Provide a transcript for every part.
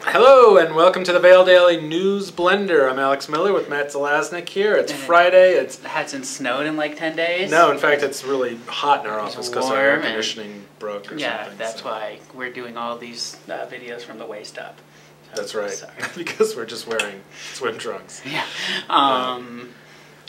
Hello and welcome to the Vail Daily News Blender. I'm Alex Miller with Matt Zalaznick here. It's Friday. It hasn't snowed in like 10 days. No, in fact, it's really hot in our office because our air conditioning broke or something. Yeah, that's why we're doing all these videos from the waist up. So, that's right, because we're just wearing swim trunks. Yeah.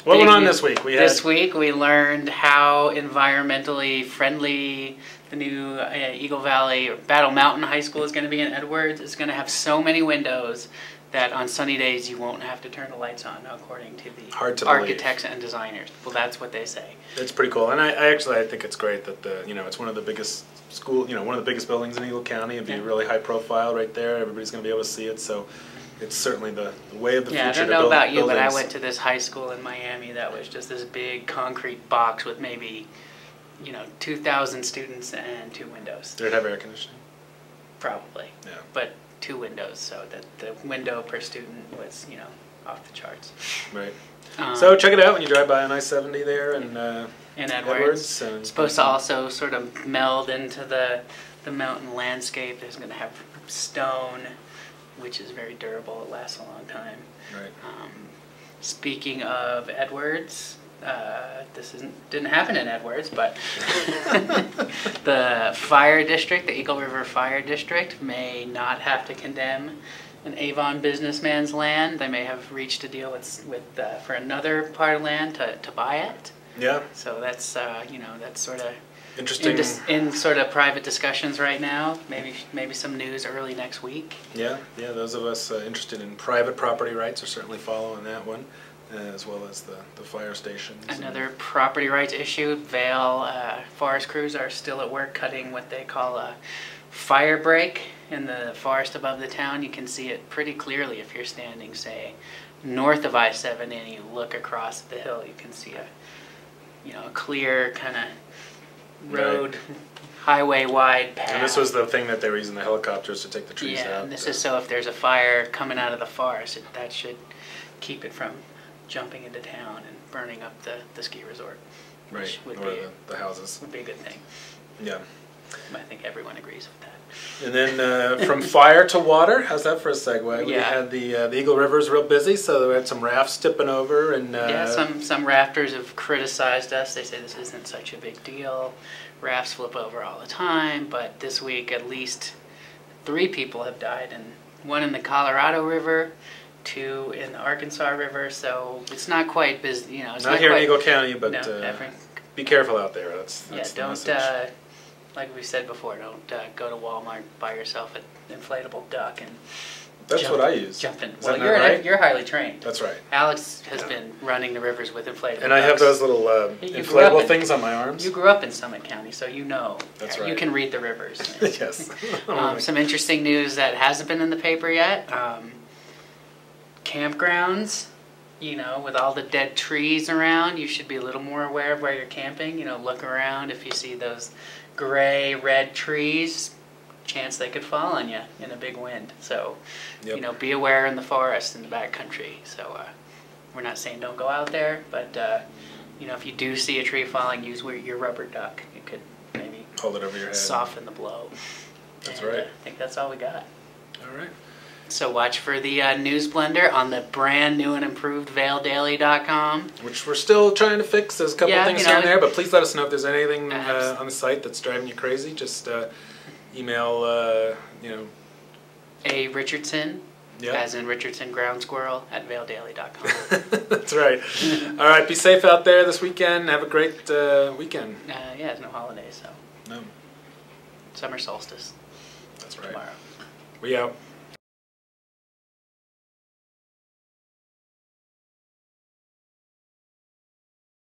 What went on this week? This week we learned how environmentally friendly the new Eagle Valley or Battle Mountain High School is going to be in Edwards. It's going to have so many windows that on sunny days you won't have to turn the lights on, according to the architects and designers. Well, that's what they say. It's pretty cool, and I think it's great that it's one of the biggest one of the biggest buildings in Eagle County. It'd be really high profile right there. Everybody's going to be able to see it. So. It's certainly the way of the future. I don't know about you, but I went to this high school in Miami that was just this big concrete box with maybe, 2,000 students and 2 windows. Did it have air conditioning? Probably. Yeah. But 2 windows, so that the window per student was, off the charts. Right. So check it out when you drive by on I-70 there in Edwards. It's supposed to also sort of meld into the mountain landscape. It's going to have stone, which is very durable. It lasts a long time. Right. Speaking of Edwards, this didn't happen in Edwards, but the fire district, the Eagle River Fire District, may not have to condemn an Avon businessman's land. They may have reached a deal for another part of land to buy it. Yeah. So that's that's sort of interesting. In sort of private discussions right now. Maybe some news early next week. Yeah. Those of us interested in private property rights are certainly following that one, as well as the fire stations. Another property rights issue. Vail forest crews are still at work cutting what they call a fire break in the forest above the town. You can see it pretty clearly if you're standing, say, north of I-70 and you look across the hill. You can see a clear kind of road, highway-wide path. And this was the thing that they were using the helicopters to take the trees out. Yeah, and this is so if there's a fire coming out of the forest, that should keep it from jumping into town and burning up the ski resort. Right, would or the houses. Would be a good thing. Yeah. I think everyone agrees with that. And then from fire to water, how's that for a segue? We had the Eagle River's real busy, so we had some rafts tipping over. And some rafters have criticized us. They say this isn't such a big deal. Rafts flip over all the time, but this week at least 3 people have died, and 1 in the Colorado River, 2 in the Arkansas River, so it's not quite busy. It's not here in Eagle County, but no, be careful out there. That's don't, like we said before, don't go to Walmart, buy yourself an inflatable duck and That's what I use. Jump in. Is well, that you're highly trained. That's right. Alex has been running the rivers with inflatable ducks. And I have those little inflatable things on my arms. You grew up in Summit County, so you know. That's right. You can read the rivers. Yes. Some interesting news that hasn't been in the paper yet. Campgrounds, with all the dead trees around, you should be a little more aware of where you're camping. Look around. If you see those gray, red trees, chance they could fall on you in a big wind. So, be aware in the forest, in the backcountry. So, we're not saying don't go out there, but, if you do see a tree falling, use your rubber duck. You could maybe hold it over your head. Soften the blow. That's right. I think that's all we got. All right. So watch for the News Blender on the brand new and improved VailDaily.com. Which we're still trying to fix. There's a couple of things here and there, but please let us know if there's anything on the site that's driving you crazy. Just email, A. Richardson, as in Richardson Ground Squirrel, at VailDaily.com. That's right. All right, be safe out there this weekend. Have a great weekend. It's no holidays, so. No. Summer solstice. That's right. Tomorrow. We out.